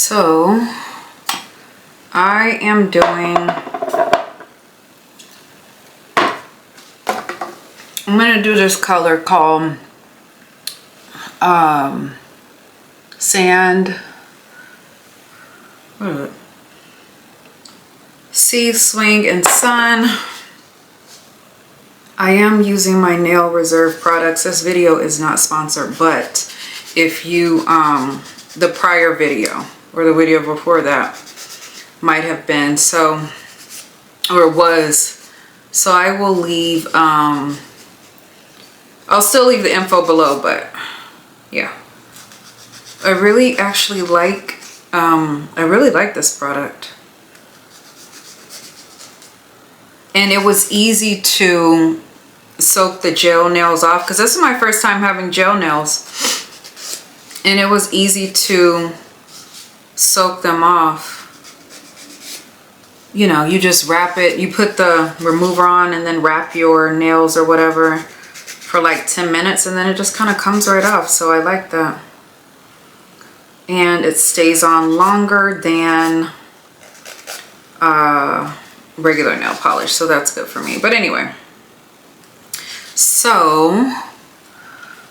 So I am doing, I'm going to do this color called Sand, what is it? Sea, Swing, and Sun. I am using my Nail Reserve products. This video is not sponsored, but if you, the prior video or the video before that might have been, so, or was. So I will leave, I'll still leave the info below, but yeah. I really actually like, I really like this product. And it was easy to soak the gel nails off because this is my first time having gel nails. And it was easy to soak them off. You know, you just wrap it, you put the remover on and then wrap your nails or whatever for like 10 minutes and then it just kind of comes right off. So I like that. And it stays on longer than regular nail polish, so that's good for me. But anyway, so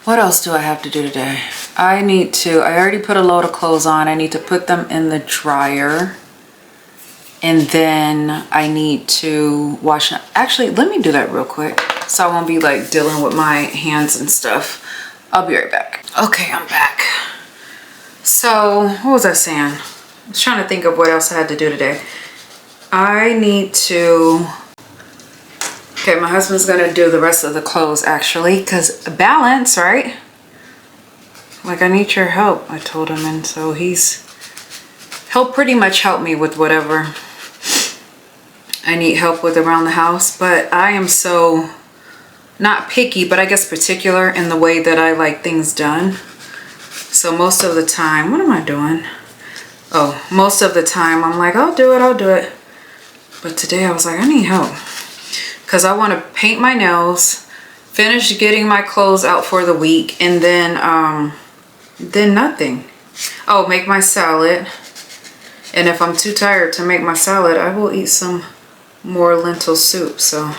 what else do I have to do today? I already put a load of clothes on. I need to put them in the dryer, and then I need to wash them. Actually, let me do that real quick so I won't be like dealing with my hands and stuff. I'll be right back. Okay, I'm back. So what was I saying? I was trying to think of what else I had to do today. I need to, okay, my husband's gonna do the rest of the clothes actually, because balance, right? Like, I need your help, I told him, and so he'll pretty much help me with whatever I need help with around the house. But I am so, not picky, but I guess particular in the way that I like things done. So most of the time, what am I doing? Oh, most of the time I'm like, I'll do it. But today I was like, I need help. Because I want to paint my nails, finish getting my clothes out for the week, and then nothing. Oh, make my salad. And if I'm too tired to make my salad, I will eat some more lentil soup. So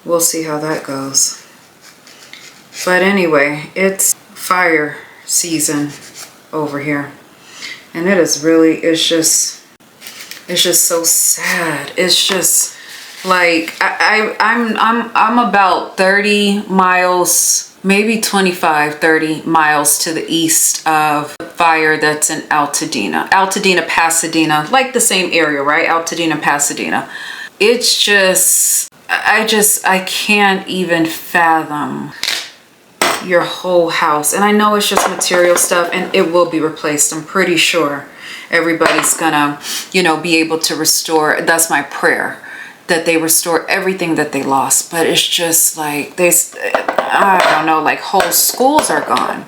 we'll see how that goes. But anyway, it's fire season over here. And it is really, it's just so sad. It's just like I'm about 30 miles, maybe 25, 30 miles to the east of the fire that's in Altadena, Pasadena, like the same area, right? Altadena, Pasadena. It's just, I can't even fathom your whole house. And I know it's just material stuff and it will be replaced. I'm pretty sure everybody's gonna, you know, be able to restore. That's my prayer, that they restore everything that they lost. But it's just like, I don't know, like whole schools are gone.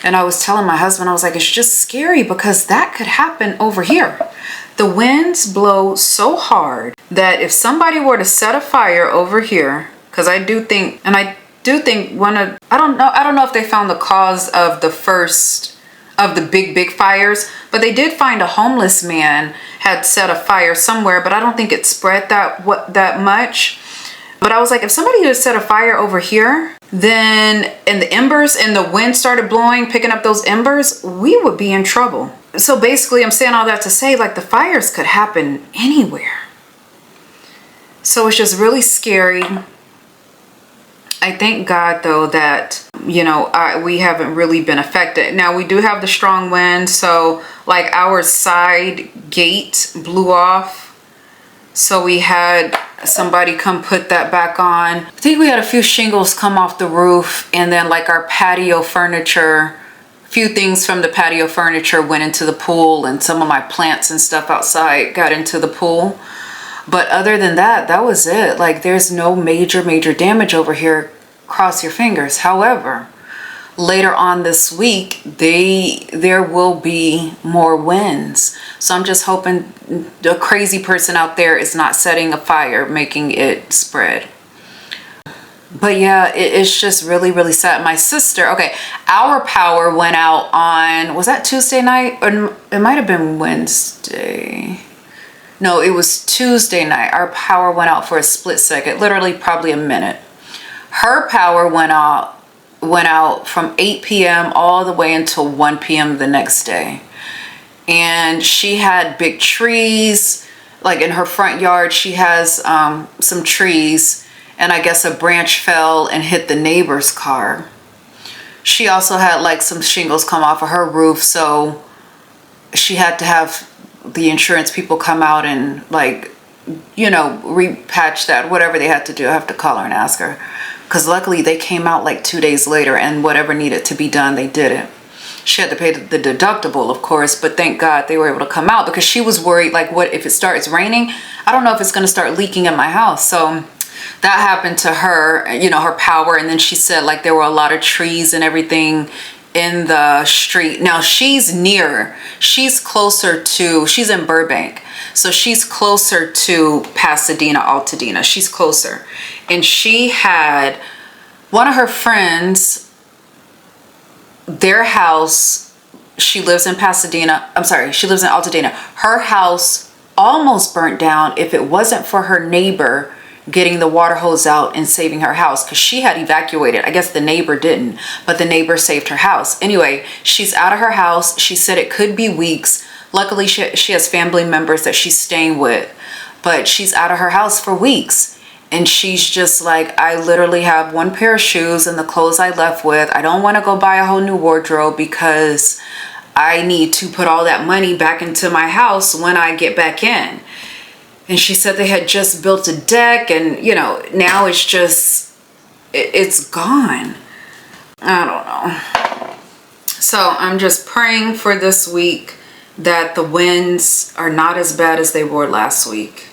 And I was telling my husband, I was like, it's just scary because that could happen over here. The winds blow so hard that if somebody were to set a fire over here, because I do think, and I do think one of, I don't know if they found the cause of the first of the big fires, but they did find a homeless man had set a fire somewhere, but I don't think it spread that much. But I was like, if somebody had set a fire over here, then, and the embers and the wind started blowing, picking up those embers, we would be in trouble. So basically I'm saying all that to say, like, the fires could happen anywhere. So it's just really scary. I thank God though that, you know, we haven't really been affected. Now we do have the strong wind, so like our side gate blew off. So we had somebody come put that back on. I think we had a few shingles come off the roof, and then like our patio furniture, a few things from the patio furniture went into the pool, and some of my plants and stuff outside got into the pool. But other than that, that was it. Like, there's no major damage over here. Cross your fingers. However, later on this week, there will be more winds. So I'm just hoping the crazy person out there is not setting a fire, making it spread. But yeah, it's just really, really sad. My sister, okay, our power went out on, was that Tuesday night? Or it might have been Wednesday. No, it was Tuesday night. Our power went out for a split second, literally probably a minute. Her power went out from 8 p.m. all the way until 1 p.m. the next day. And she had big trees, like in her front yard, she has some trees, and I guess a branch fell and hit the neighbor's car. She also had like some shingles come off of her roof, so she had to have the insurance people come out and like, you know, repatch that, whatever they had to do. I have to call her and ask her, because luckily they came out like 2 days later, and whatever needed to be done, they did it. She had to pay the deductible, of course, but thank God they were able to come out, because she was worried, like, what if it starts raining? I don't know if it's going to start leaking in my house. So that happened to her, you know, her power. And then she said like there were a lot of trees and everything in the street. Now she's closer to, she's in Burbank. So she's closer to Pasadena, Altadena. She's closer. And she had one of her friends, their house, she lives in Pasadena. I'm sorry, she lives in Altadena. Her house almost burnt down if it wasn't for her neighbor getting the water hose out and saving her house, because she had evacuated. I guess the neighbor didn't, but the neighbor saved her house. Anyway, she's out of her house. She said it could be weeks. Luckily, she has family members that she's staying with, but she's out of her house for weeks. And she's just like, I literally have one pair of shoes and the clothes I left with. I don't want to go buy a whole new wardrobe because I need to put all that money back into my house when I get back in. And she said they had just built a deck, and you know, now it's just, it's gone. I don't know. So I'm just praying for this week that the winds are not as bad as they were last week,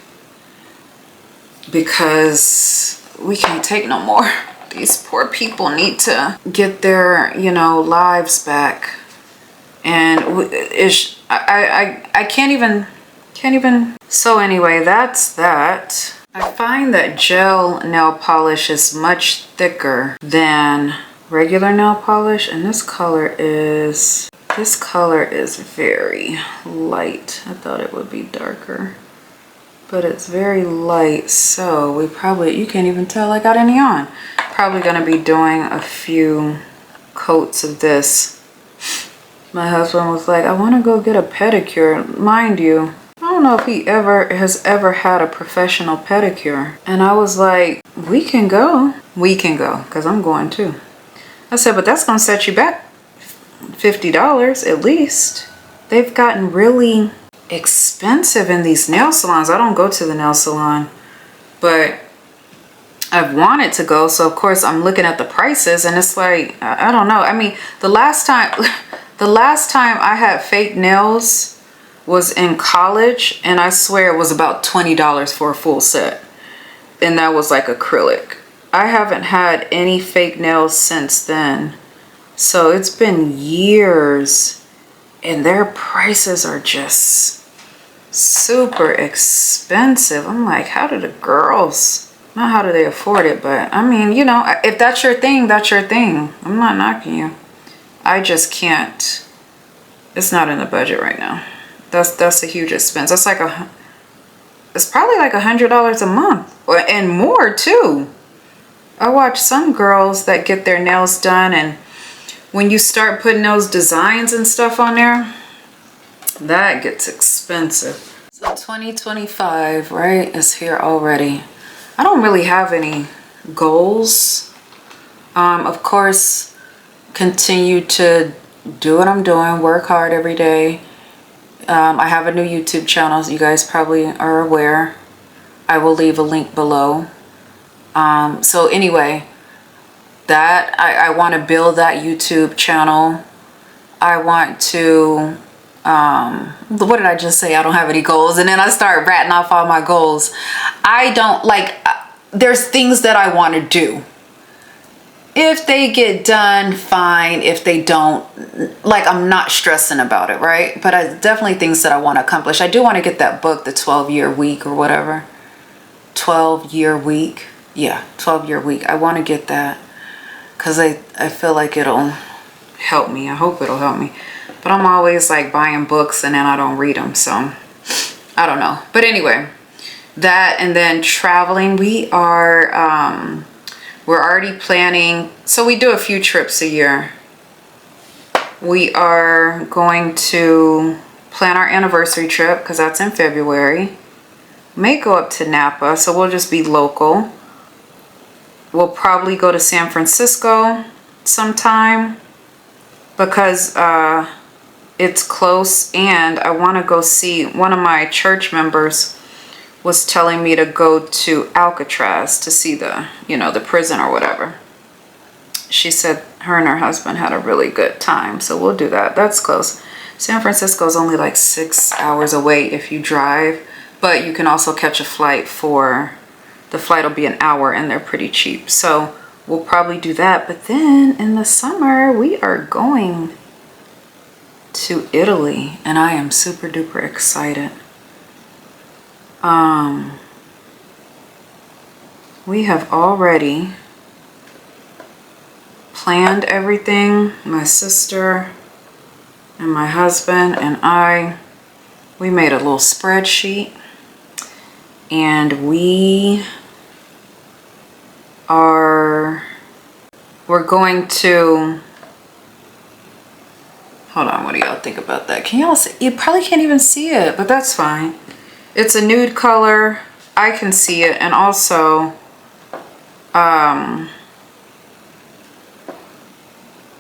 because we can't take no more. These poor people need to get their, you know, lives back. And I can't even. So anyway, that's that. I find that gel nail polish is much thicker than regular nail polish, and this color is very light. I thought it would be darker, but it's very light. So we probably, you can't even tell I got any on. Probably gonna be doing a few coats of this. My husband was like, I want to go get a pedicure. Mind you, I don't know if he has ever had a professional pedicure. And I was like, we can go, because I'm going too. I said, but that's going to set you back $50 at least. They've gotten really expensive in these nail salons. I don't go to the nail salon, but I've wanted to go. So of course I'm looking at the prices, and it's like, I don't know. I mean, the last time I had fake nails was in college, and I swear it was about $20 for a full set, and that was like acrylic. I haven't had any fake nails since then, so it's been years, and their prices are just super expensive. I'm like, how do the girls, not how do they afford it, but I mean, you know, if that's your thing, that's your thing. I'm not knocking you. I just can't. It's not in the budget right now. That's a huge expense. That's like it's probably like $100 a month, and more too. I watch some girls that get their nails done, and when you start putting those designs and stuff on there, that gets expensive. So 2025, right, is here already. I don't really have any goals. Of course, continue to do what I'm doing, work hard every day. I have a new YouTube channel, as you guys probably are aware. I will leave a link below. So anyway, that I want to build that YouTube channel. I want to, what did I just say? I don't have any goals. And then I start ratting off all my goals. I don't like, there's things that I want to do. If they get done, fine. If they don't, like, I'm not stressing about it, right? But I definitely things that I want to accomplish. I do want to get that book, the 12-year week or whatever. 12-year week. Yeah, 12-year week. I want to get that because I feel like it'll help me. I hope it'll help me. But I'm always like buying books and then I don't read them. So I don't know. But anyway, that and then traveling. We are, we're already planning. So we do a few trips a year. We are going to plan our anniversary trip because that's in February. May go up to Napa, so we'll just be local. We'll probably go to San Francisco sometime because it's close, and I want to go see, one of my church members was telling me to go to Alcatraz to see the, you know, the prison or whatever. She said her and her husband had a really good time, so we'll do that. That's close. San Francisco is only like 6 hours away if you drive, but you can also catch a flight for, the flight will be an hour and they're pretty cheap. So we'll probably do that. But then in the summer, we are going to Italy and I am super duper excited. We have already planned everything. My sister and my husband and we made a little spreadsheet, and we're going to, hold on, what do y'all think about that? Can y'all see? You probably can't even see it, but that's fine. It's a nude color. I can see it, and also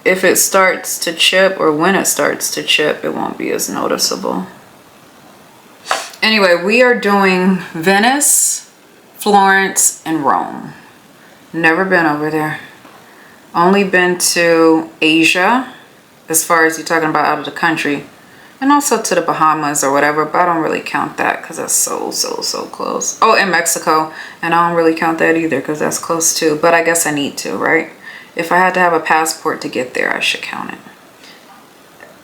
if it starts to chip, or when it starts to chip, it won't be as noticeable. Anyway, we are doing Venice, Florence, and Rome. Never been over there. Only been to Asia, as far as you're talking about out of the country, and also to the Bahamas or whatever, but I don't really count that because that's so close. Oh, and Mexico, and I don't really count that either because that's close too, but I guess I need to, right? If I had to have a passport to get there, I should count it.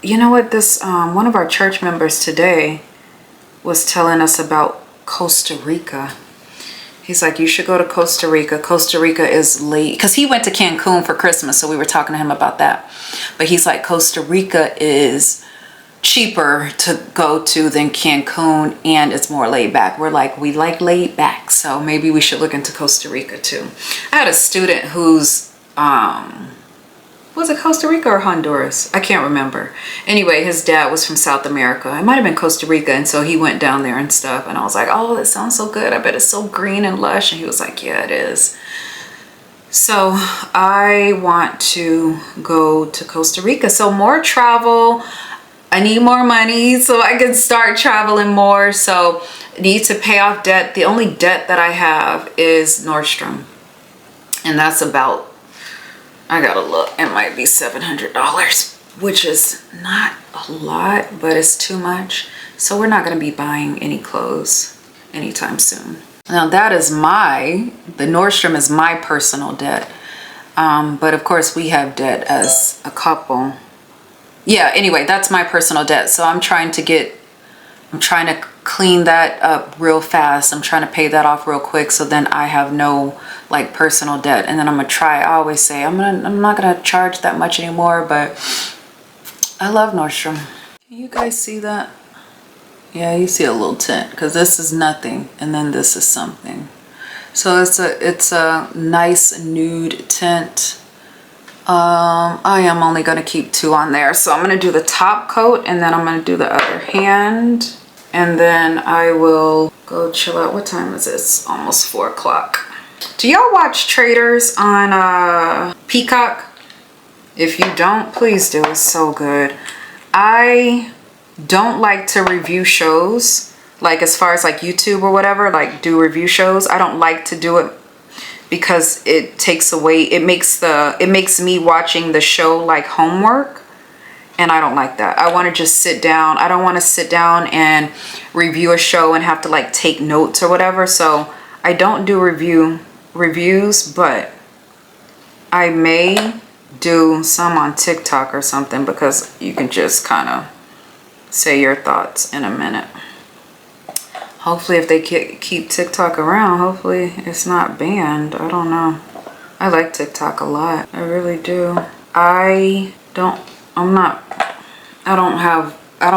You know what, this one of our church members today was telling us about Costa Rica. He's like, you should go to Costa Rica. Costa Rica is late, because he went to Cancun for Christmas, so we were talking to him about that. But he's like, Costa Rica is cheaper to go to than Cancun, and it's more laid back. We're like, we like laid back, so maybe we should look into Costa Rica too. I had a student who's was it Costa Rica or Honduras? I can't remember. Anyway, his dad was from South America. It might have been Costa Rica, and so he went down there and stuff, and I was like, oh, that sounds so good. I bet it's so green and lush. And he was like, yeah, it is. So I want to go to Costa Rica. So more travel. I need more money so I can start traveling more. So need to pay off debt. The only debt that I have is Nordstrom, and that's about, I gotta look, it might be $700, which is not a lot, but it's too much. So we're not gonna be buying any clothes anytime soon. Now that is the Nordstrom is my personal debt. But of course we have debt as a couple. Yeah, anyway, that's my personal debt. So I'm trying to clean that up real fast. I'm trying to pay that off real quick, so then I have no like personal debt. And then I'm gonna try, I always say I'm not gonna charge that much anymore, but I love Nordstrom. Can you guys see that? Yeah, you see a little tint, because this is nothing and then this is something. So it's a nice nude tint. I am only gonna keep 2 on there, so I'm gonna do the top coat and then I'm gonna do the other hand, and then I will go chill out. What time is it? It's almost 4 o'clock. Do y'all watch Traders on Peacock? If you don't, please do. It's so good. I don't like to review shows, like as far as like YouTube or whatever, like do review shows. I don't like to do it because it takes away, it makes me watching the show like homework, and I don't like that. I want to just sit down. I don't want to sit down and review a show and have to like take notes or whatever. So I don't do reviews, but I may do some on TikTok or something, because you can just kind of say your thoughts in a minute. Hopefully if they keep TikTok around, hopefully it's not banned. I don't know. I like TikTok a lot. I really do. I don't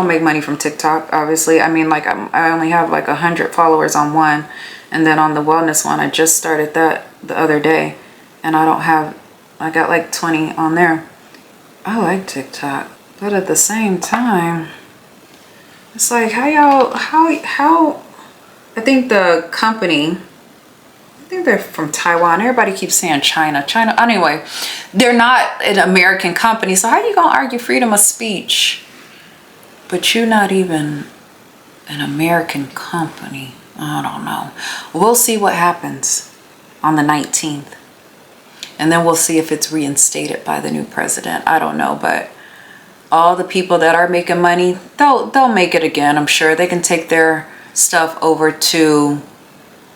make money from TikTok, obviously. I mean, like, I only have like 100 followers on one. And then on the wellness one, I just started that the other day. And I got like 20 on there. I like TikTok. But at the same time, it's like, how, I think the company, I think they're from Taiwan. Everybody keeps saying China. Anyway, they're not an American company. So how you gonna argue freedom of speech, but you're not even an American company? I don't know. We'll see what happens on the 19th. And then we'll see if it's reinstated by the new president. I don't know, but all the people that are making money, they'll make it again. I'm sure they can take their stuff over to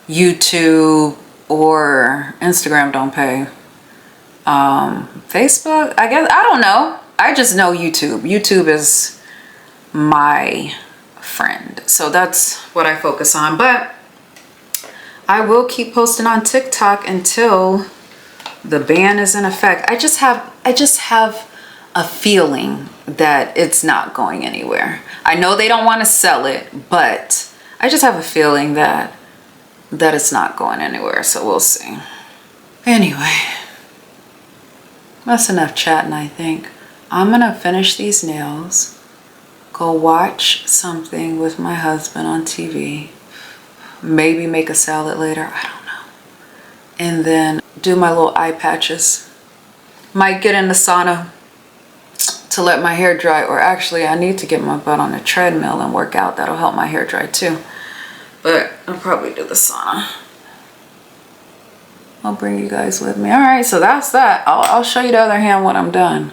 YouTube, or Instagram don't pay. Facebook, I guess, I don't know. I just know YouTube. YouTube is my friend. So that's what I focus on. But I will keep posting on TikTok until the ban is in effect. I just have a feeling that it's not going anywhere. I know they don't want to sell it, but I just have a feeling that it's not going anywhere. So we'll see. Anyway, that's enough chatting, I think. I'm gonna finish these nails, go watch something with my husband on TV, maybe make a salad later, I don't know, and then do my little eye patches. Might get in the sauna to let my hair dry, or actually I need to get my butt on the treadmill and work out. That'll help my hair dry too. But I'll probably do the sauna. I'll bring you guys with me. All right, so that's that. I'll show you the other hand when I'm done.